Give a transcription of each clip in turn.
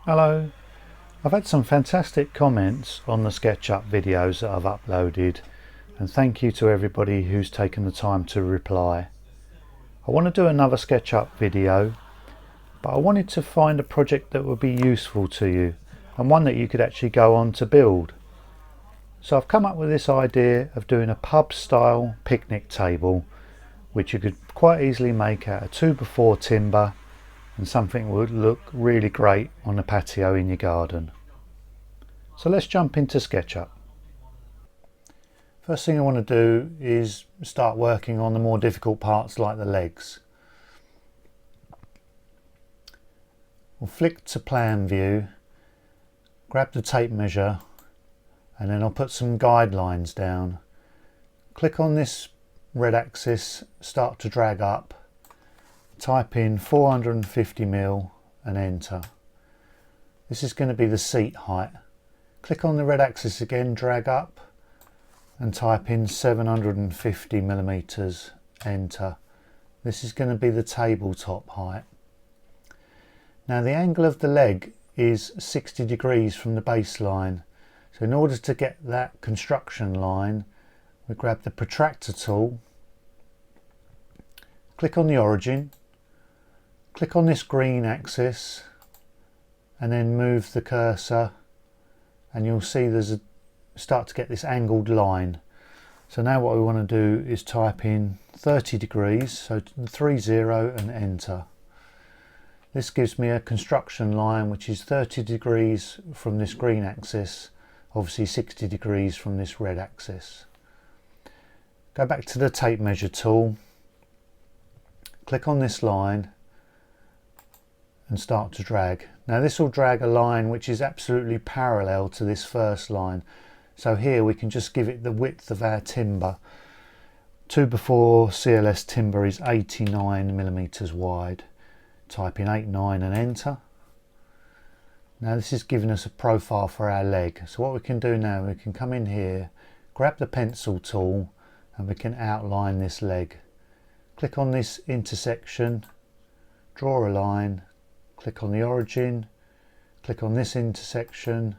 Hello. I've had some fantastic comments on the SketchUp videos that I've uploaded, and thank you to everybody who's taken the time to reply. I want to do another SketchUp video, but I wanted to find a project that would be useful to you and one that you could actually go on to build. So I've come up with this idea of doing a pub style picnic table, which you could quite easily make out of 2x4 timber, and something would look really great on the patio in your garden. So let's jump into SketchUp. First thing I want to do is start working on the more difficult parts like the legs. We'll flick to plan view, grab the tape measure, and then I'll put some guidelines down. Click on this red axis, start to drag up, type in 450mm and enter. This is going to be the seat height. Click on the red axis again, drag up and type in 750mm, enter. This is going to be the tabletop height. Now the angle of the leg is 60 degrees from the baseline. So in order to get that construction line, we grab the protractor tool, click on the origin, click on this green axis and then move the cursor, and you'll see start to get this angled line. So now what we want to do is type in 30 degrees, so 30 and enter. This gives me a construction line which is 30 degrees from this green axis, obviously 60 degrees from this red axis. Go back to the tape measure tool, click on this line and start to drag. Now this will drag a line which is absolutely parallel to this first line. So here we can just give it the width of our timber. 2x4 CLS timber is 89mm wide. Type in 89 and enter. Now this is giving us a profile for our leg. So what we can do now, we can come in here, grab the pencil tool and we can outline this leg. Click on this intersection, draw a line, click on the origin, click on this intersection,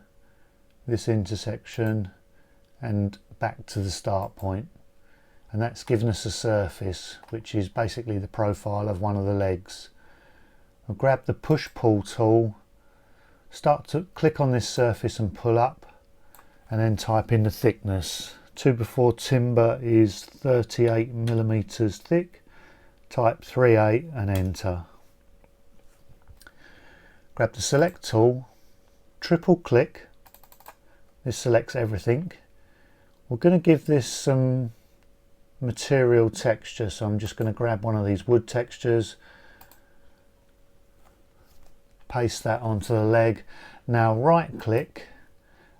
and back to the start point. And that's given us a surface which is basically the profile of one of the legs. I'll grab the push-pull tool, start to click on this surface and pull up, and then type in the thickness. 2x4 timber is 38mm thick, type 38 and enter. Grab the select tool, triple click, this selects everything. We're going to give this some material texture, so I'm just going to grab one of these wood textures, paste that onto the leg. Now right click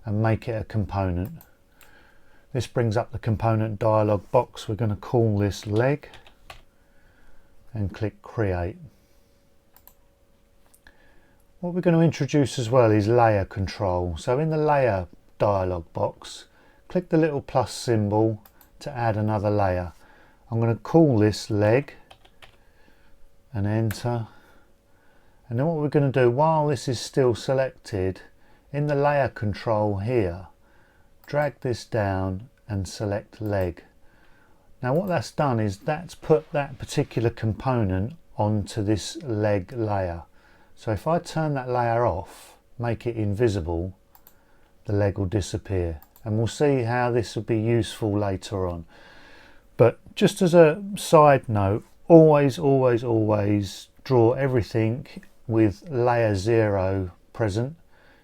and make it a component. This brings up the component dialog box. We're going to call this leg and click create. What we're going to introduce as well is layer control. So in the layer dialog box, click the little plus symbol to add another layer. I'm going to call this leg and enter. And then what we're going to do, while this is still selected, in the layer control here, drag this down and select leg. Now what that's done is that's put that particular component onto this leg layer. So if I turn that layer off, make it invisible, the leg will disappear, and we'll see how this will be useful later on. But just as a side note, always draw everything with layer 0 present.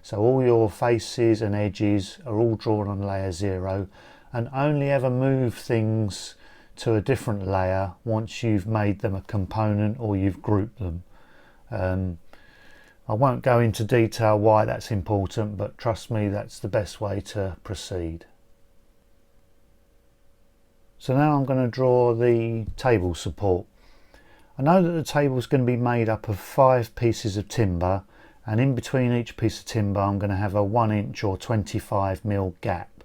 So all your faces and edges are all drawn on layer 0, and only ever move things to a different layer once you've made them a component or you've grouped them. I won't go into detail why that's important, but trust me, that's the best way to proceed. So now I'm going to draw the table support. I know that the table is going to be made up of 5 pieces of timber, and in between each piece of timber I'm going to have a 1 inch or 25mm gap.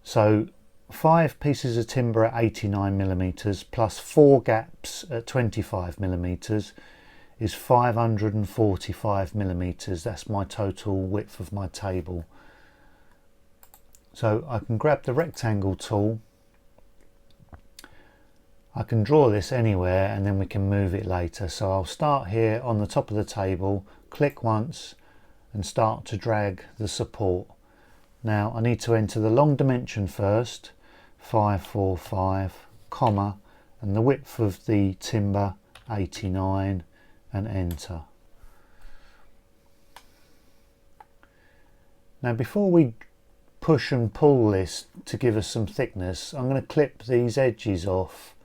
So 5 pieces of timber at 89mm plus 4 gaps at 25mm is 545 millimeters. That's my total width of my table. So I can grab the rectangle tool, I can draw this anywhere and then we can move it later. So I'll start here on the top of the table, click once and start to drag the support. Now I need to enter the long dimension first, 545, comma, and the width of the timber 89, and enter. Now before we push and pull this to give us some thickness, I'm going to clip these edges off.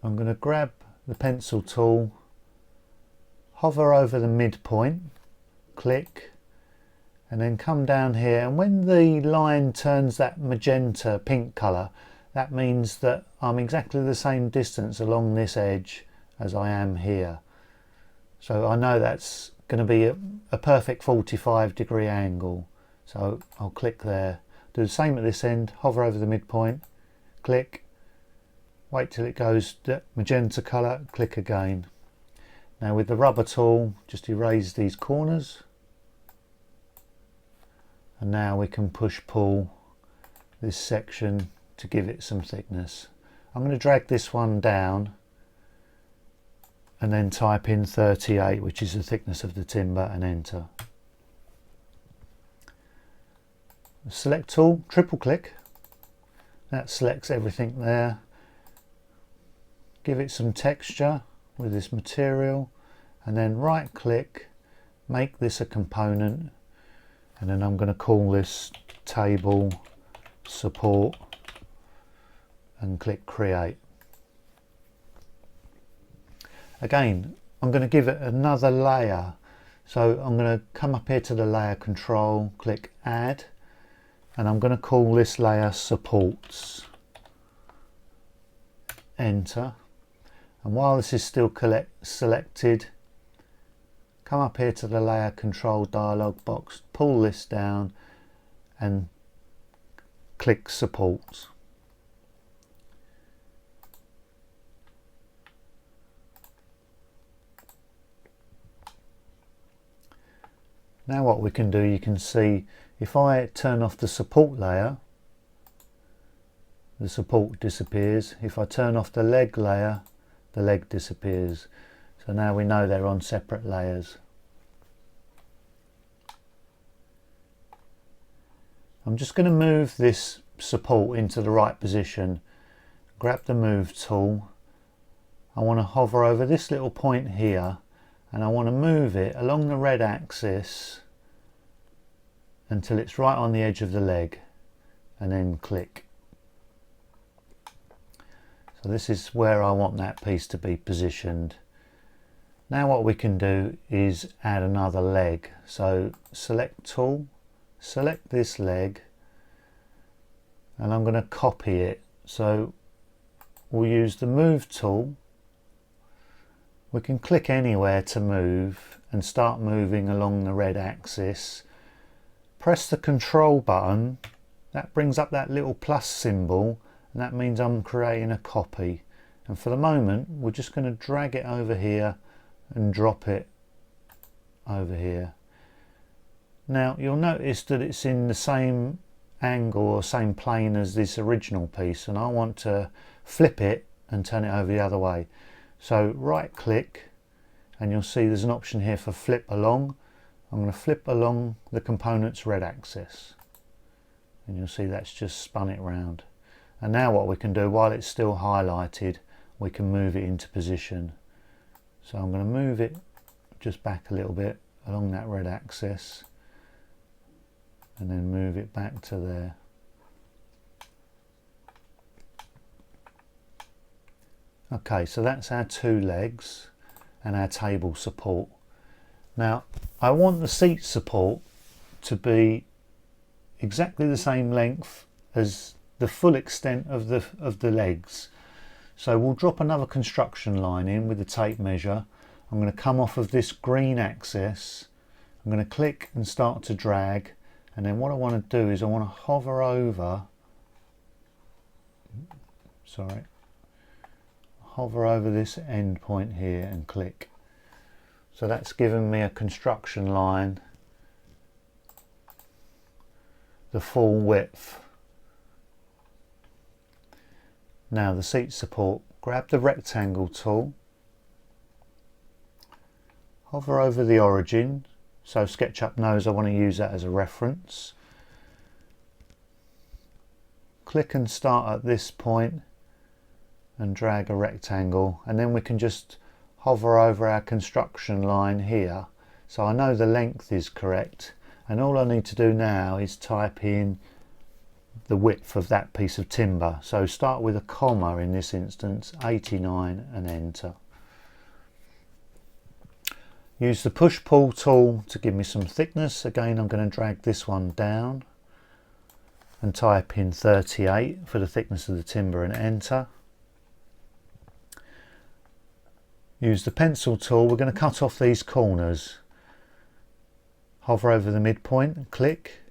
I'm going to grab the pencil tool, hover over the midpoint, click, and then come down here, and when the line turns that magenta pink colour, that means that I'm exactly the same distance along this edge as I am here. So I know that's going to be a perfect 45-degree angle. So I'll click there. Do the same at this end, hover over the midpoint, click, wait till it goes the magenta colour, click again. Now with the rubber tool, just erase these corners. And now we can push pull this section to give it some thickness. I'm going to drag this one down and then type in 38, which is the thickness of the timber, and enter. The select tool, triple click, that selects everything there. Give it some texture with this material and then right click, make this a component, and then I'm going to call this table support and click create. Again, I'm going to give it another layer, so I'm going to come up here to the layer control, click add, and I'm going to call this layer supports, enter. And while this is still selected, come up here to the layer control dialog box, pull this down and click supports. Now what we can do, you can see if I turn off the support layer, the support disappears. If I turn off the leg layer, the leg disappears. So now we know they're on separate layers. I'm just going to move this support into the right position. Grab the move tool. I want to hover over this little point here and I want to move it along the red axis until it's right on the edge of the leg, and then click. So this is where I want that piece to be positioned. Now what we can do is add another leg. So select tool, select this leg, and I'm going to copy it. So we'll use the move tool. We can click anywhere to move and start moving along the red axis. Press the control button, that brings up that little plus symbol, and that means I'm creating a copy. And for the moment we're just going to drag it over here and drop it over here. Now you'll notice that it's in the same angle or same plane as this original piece, and I want to flip it and turn it over the other way. So right click and you'll see there's an option here for flip along. I'm going to flip along the component's red axis and you'll see that's just spun it round. And now what we can do, while it's still highlighted, we can move it into position. So I'm going to move it just back a little bit along that red axis and then move it back to there. Okay, so that's our two legs and our table support. Now I want the seat support to be exactly the same length as the full extent of the legs. So we'll drop another construction line in with the tape measure. I'm going to come off of this green axis. I'm going to click and start to drag, and then what I want to do is I want to hover hover over this end point here and click. So that's given me a construction line, the full width. Now the seat support, grab the rectangle tool, hover over the origin, so SketchUp knows I want to use that as a reference. Click and start at this point and drag a rectangle, and then we can just hover over our construction line here. So I know the length is correct, and all I need to do now is type in the width of that piece of timber. So start with a comma in this instance, 89, and enter. Use the push pull tool to give me some thickness. Again, I'm going to drag this one down and type in 38 for the thickness of the timber and enter. Use the pencil tool. We're going to cut off these corners. Hover over the midpoint and click.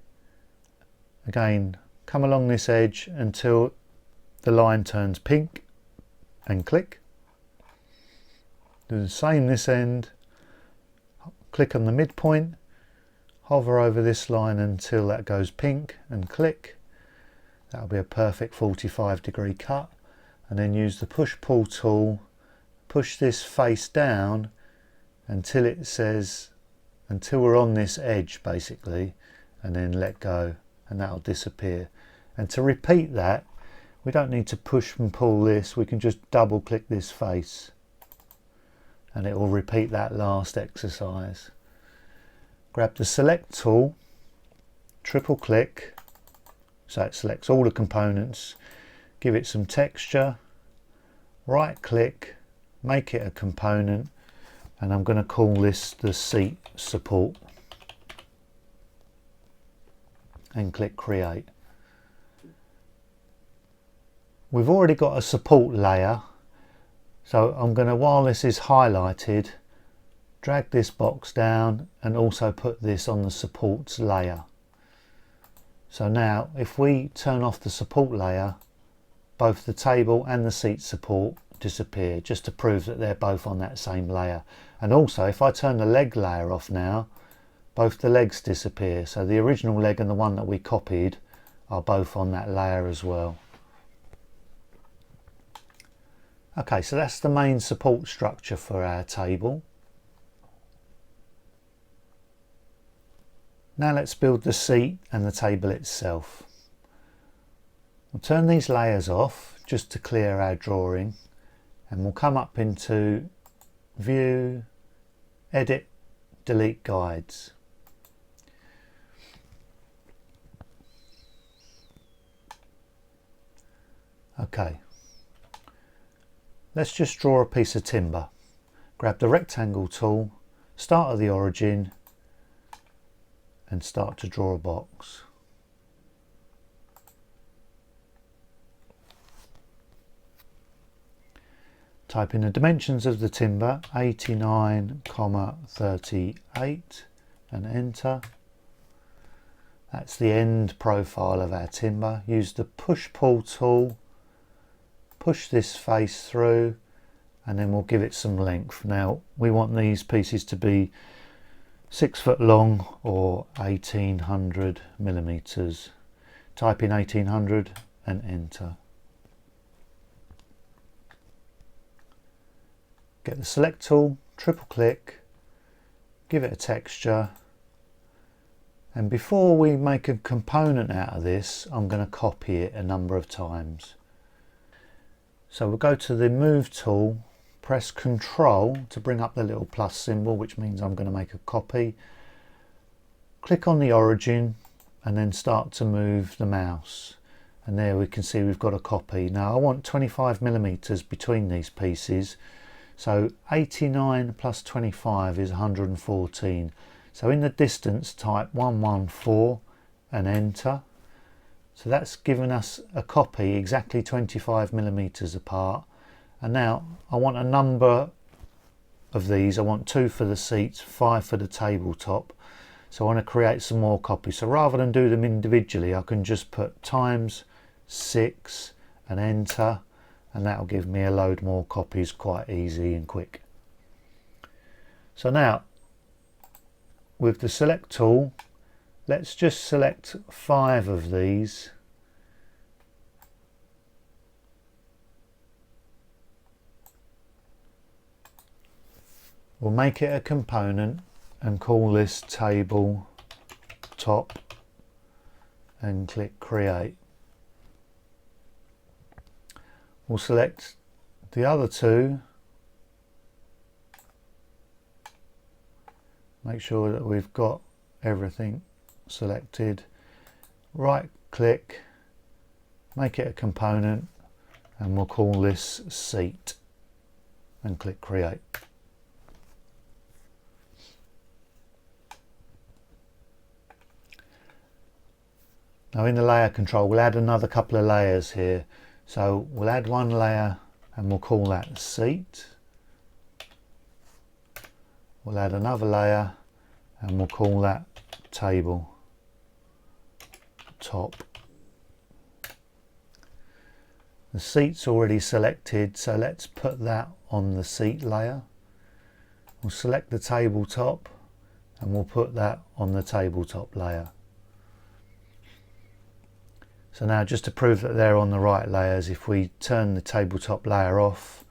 Again, come along this edge until the line turns pink and click. Do the same this end. Click on the midpoint, hover over this line until that goes pink and click. That'll be a perfect 45-degree cut, and then use the push pull tool, push this face down until it says, until we're on this edge basically, and then let go, and that'll disappear. And to repeat that, we don't need to push and pull this, we can just double click this face and it will repeat that last exercise. Grab the select tool, triple click, so it selects all the components, give it some texture, right click, make it a component, and I'm going to call this the seat support, and click create. We've already got a support layer, so I'm going to, while this is highlighted, drag this box down and also put this on the supports layer. So now if we turn off the support layer, both the table and the seat support disappear, just to prove that they're both on that same layer. And also if I turn the leg layer off now, both the legs disappear, so the original leg and the one that we copied are both on that layer as well. Okay, so that's the main support structure for our table. Now let's build the seat and the table itself. We'll turn these layers off just to clear our drawing, and we'll come up into View, Edit, Delete Guides. Okay. Let's just draw a piece of timber. Grab the rectangle tool, start at the origin and start to draw a box. Type in the dimensions of the timber, 89,38, and enter. That's the end profile of our timber. Use the push pull tool, push this face through, and then we'll give it some length. Now we want these pieces to be 6 foot long or 1800 millimeters. Type in 1800 and enter. Get the select tool, triple click, give it a texture, and before we make a component out of this, I'm going to copy it a number of times. So we'll go to the move tool, press Control to bring up the little plus symbol, which means I'm going to make a copy. Click on the origin and then start to move the mouse, and there we can see we've got a copy. Now I want 25 millimeters between these pieces, so 89 plus 25 is 114. So in the distance type 114 and enter. So that's given us a copy exactly 25 millimeters apart. And now I want a number of these. I want 2 for the seats, 5 for the tabletop. So I want to create some more copies. So rather than do them individually, I can just put times 6 and enter. and that will give me a load more copies quite easy and quick. So now with the select tool, let's just select 5 of these. We'll make it a component and call this table top and click create. We'll select the other 2, make sure that we've got everything selected, right click, make it a component, and we'll call this seat and click create. Now in the layer control, we'll add another couple of layers here. So we'll add one layer and we'll call that seat. We'll add another layer and we'll call that table top. The seat's already selected, so let's put that on the seat layer. We'll select the tabletop and we'll put that on the tabletop layer. So now, just to prove that they're on the right layers, if we turn the tabletop layer off,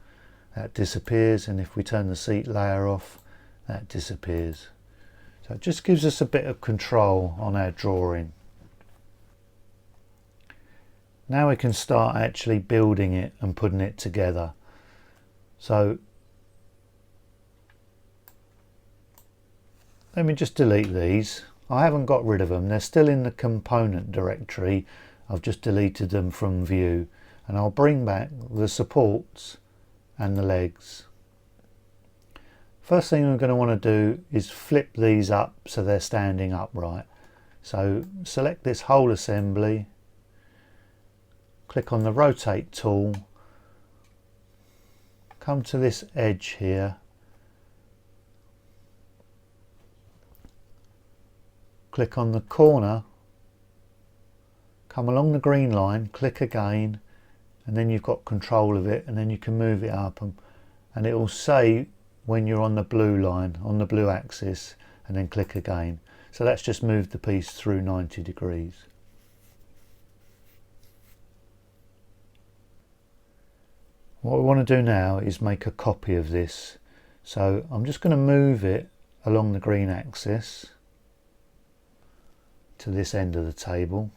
that disappears, and if we turn the seat layer off, that disappears. So it just gives us a bit of control on our drawing. Now we can start actually building it and putting it together. So let me just delete these. I haven't got rid of them, they're still in the component directory. I've just deleted them from view, and I'll bring back the supports and the legs. First thing we're going to want to do is flip these up so they're standing upright. So select this whole assembly, click on the rotate tool, come to this edge here, click on the corner, come along the green line, click again, and then you've got control of it, and then you can move it up, and it will say when you're on the blue line, on the blue axis, and then click again. So that's just moved the piece through 90 degrees. What we want to do now is make a copy of this. So I'm just going to move it along the green axis to this end of the table.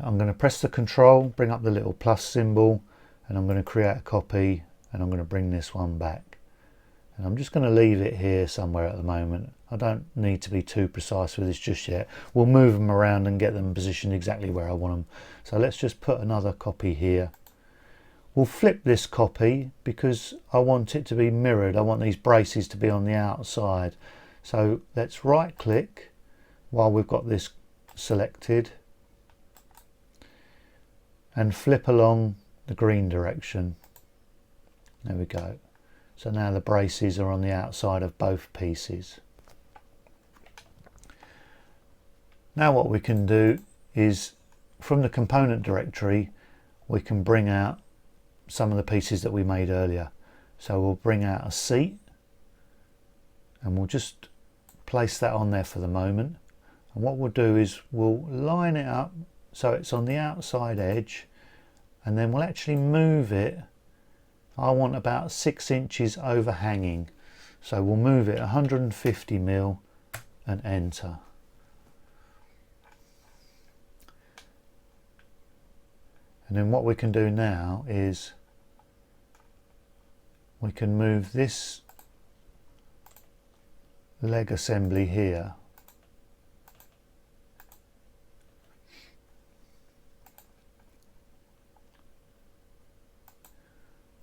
I'm going to press the control, bring up the little plus symbol, and I'm going to create a copy, and I'm going to bring this one back. And I'm just going to leave it here somewhere at the moment. I don't need to be too precise with this just yet. We'll move them around and get them positioned exactly where I want them. So let's just put another copy here. We'll flip this copy because I want it to be mirrored. I want these braces to be on the outside. So let's right click while we've got this selected and flip along the green direction. There we go. So now the braces are on the outside of both pieces. Now what we can do is, from the component directory, we can bring out some of the pieces that we made earlier. So we'll bring out a seat, and we'll just place that on there for the moment. And what we'll do is we'll line it up so it's on the outside edge, and then we'll actually move it. I want about 6 inches overhanging, so we'll move it 150mm and enter. And then what we can do now is we can move this leg assembly here.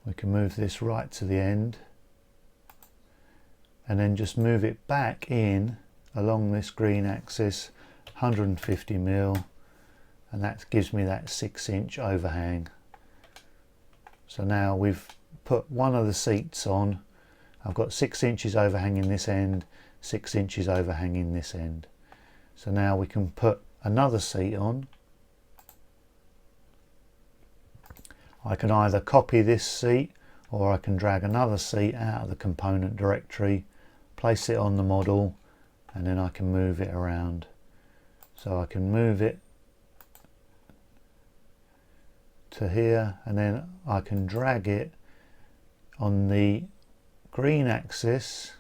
We can move this right to the end, and then just move it back in along this green axis 150mm, and that gives me that 6-inch overhang. So now we've put one of the seats on. I've got 6 inches overhanging this end, 6 inches overhanging this end. So now we can put another seat on. I can either copy this seat or I can drag another seat out of the component directory, place it on the model, and then I can move it around. So I can move it to here, and then I can drag it on the green axis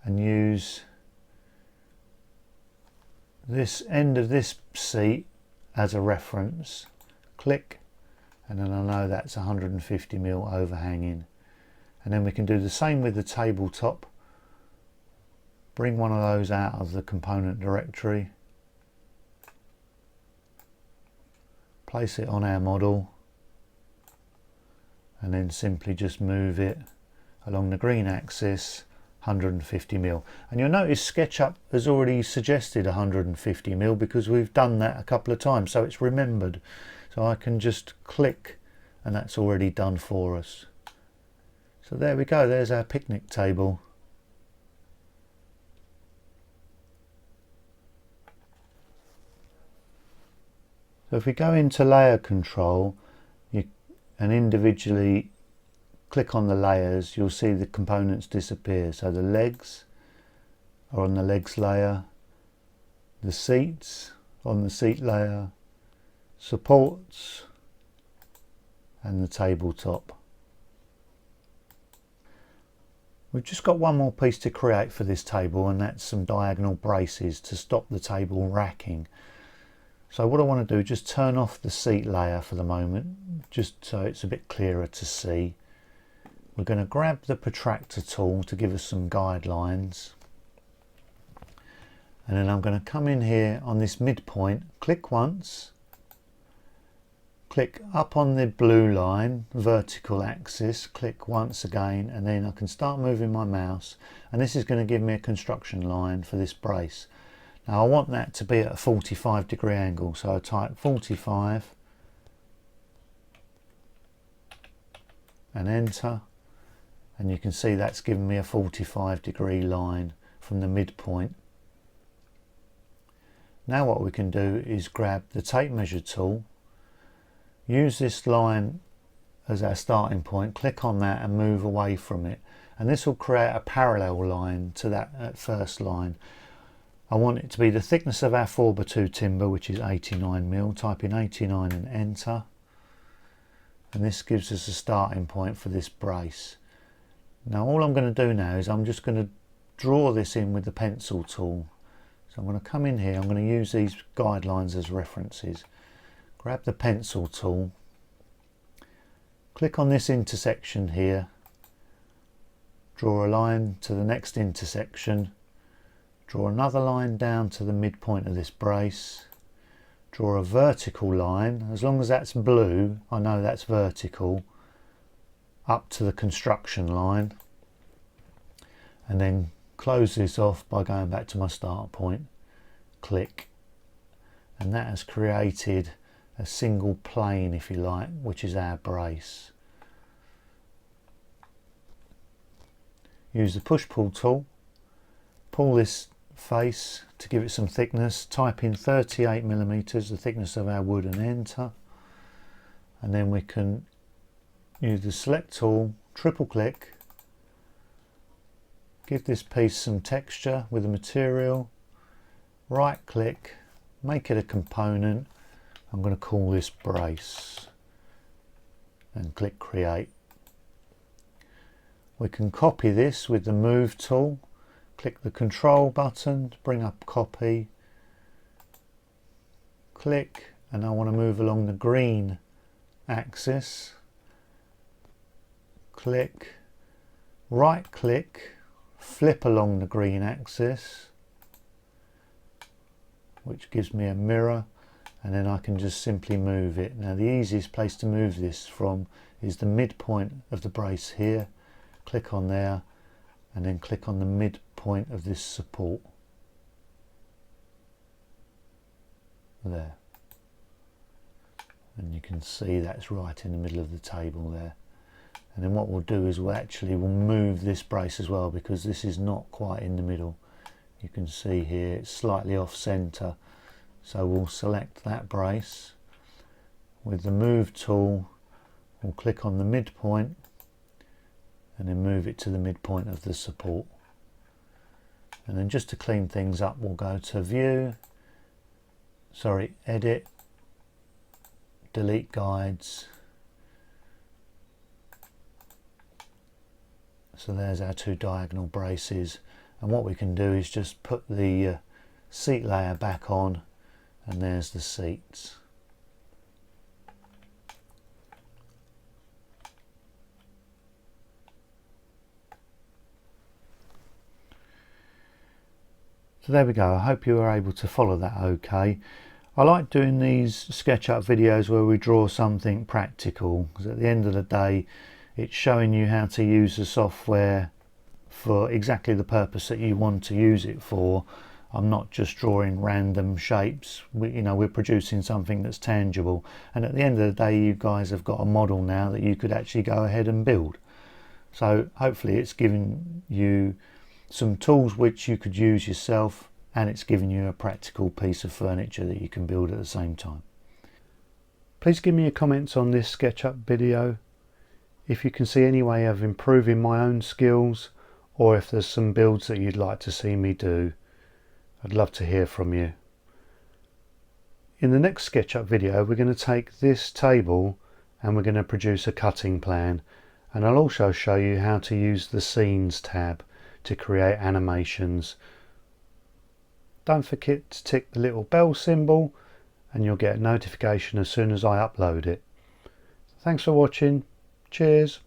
and use this end of this seat as a reference. Click, and then I know that's 150mm overhanging. And then we can do the same with the tabletop. Bring one of those out of the component directory, place it on our model, and then simply just move it along the green axis 150mm. And you'll notice SketchUp has already suggested 150mm because we've done that a couple of times, so it's remembered. So I can just click and that's already done for us. So there we go, there's our picnic table. So if we go into layer control and individually click on the layers, you'll see the components disappear. So the legs are on the legs layer, the seats on the seat layer, supports, and the tabletop. We've just got one more piece to create for this table, and that's some diagonal braces to stop the table racking. So what I want to do, just turn off the seat layer for the moment, just so it's a bit clearer to see. We're going to grab the protractor tool to give us some guidelines. And then I'm going to come in here on this midpoint, click once, click up on the blue line, vertical axis, click once again, and then I can start moving my mouse. And this is going to give me a construction line for this brace. Now I want that to be at a 45-degree angle, so I type 45 and enter, and you can see that's given me a 45-degree line from the midpoint. Now what we can do is grab the tape measure tool, use this line as our starting point, click on that and move away from it, and this will create a parallel line to that first line. I want it to be the thickness of our 4x2 timber, which is 89mm. Type in 89 and enter. And this gives us a starting point for this brace. Now all I'm going to do now is I'm just going to draw this in with the pencil tool. So I'm going to come in here, I'm going to use these guidelines as references. Grab the pencil tool, click on this intersection here, draw a line to the next intersection, draw another line down to the midpoint of this brace, draw a vertical line, as long as that's blue I know that's vertical, up to the construction line, and then close this off by going back to my start point, click, and that has created a single plane, if you like, which is our brace. Use the push-pull tool, pull this face to give it some thickness, type in 38mm, the thickness of our wood, and enter. And then we can use the select tool, triple click, give this piece some texture with the material, right click, make it a component. I'm going to call this brace and click create. We can copy this with the move tool. Click the control button to bring up copy, click, and I want to move along the green axis, click, right click, flip along the green axis, which gives me a mirror, and then I can just simply move it. Now the easiest place to move this from is the midpoint of the brace here, click on there, and then click on the midpoint of this support there, and you can see that's right in the middle of the table there. And then what we'll do is we'll move this brace as well, because this is not quite in the middle. You can see here it's slightly off center, so we'll select that brace, with the move tool, we'll click on the midpoint and then move it to the midpoint of the support. And then just to clean things up, we'll go to edit, delete guides. So there's our two diagonal braces, and what we can do is just put the seat layer back on, and there's the seats. So there we go. I hope you were able to follow that okay. I like doing these SketchUp videos where we draw something practical, because at the end of the day it's showing you how to use the software for exactly the purpose that you want to use it for. I'm not just drawing random shapes. We're producing something that's tangible, and at the end of the day you guys have got a model now that you could actually go ahead and build. So hopefully it's given you some tools which you could use yourself, and it's giving you a practical piece of furniture that you can build at the same time. Please give me your comments on this SketchUp video, if you can see any way of improving my own skills, or if there's some builds that you'd like to see me do. I'd love to hear from you. In the next SketchUp video we're going to take this table and we're going to produce a cutting plan, and I'll also show you how to use the Scenes tab to create animations. Don't forget to tick the little bell symbol and you'll get a notification as soon as I upload it. Thanks for watching. Cheers.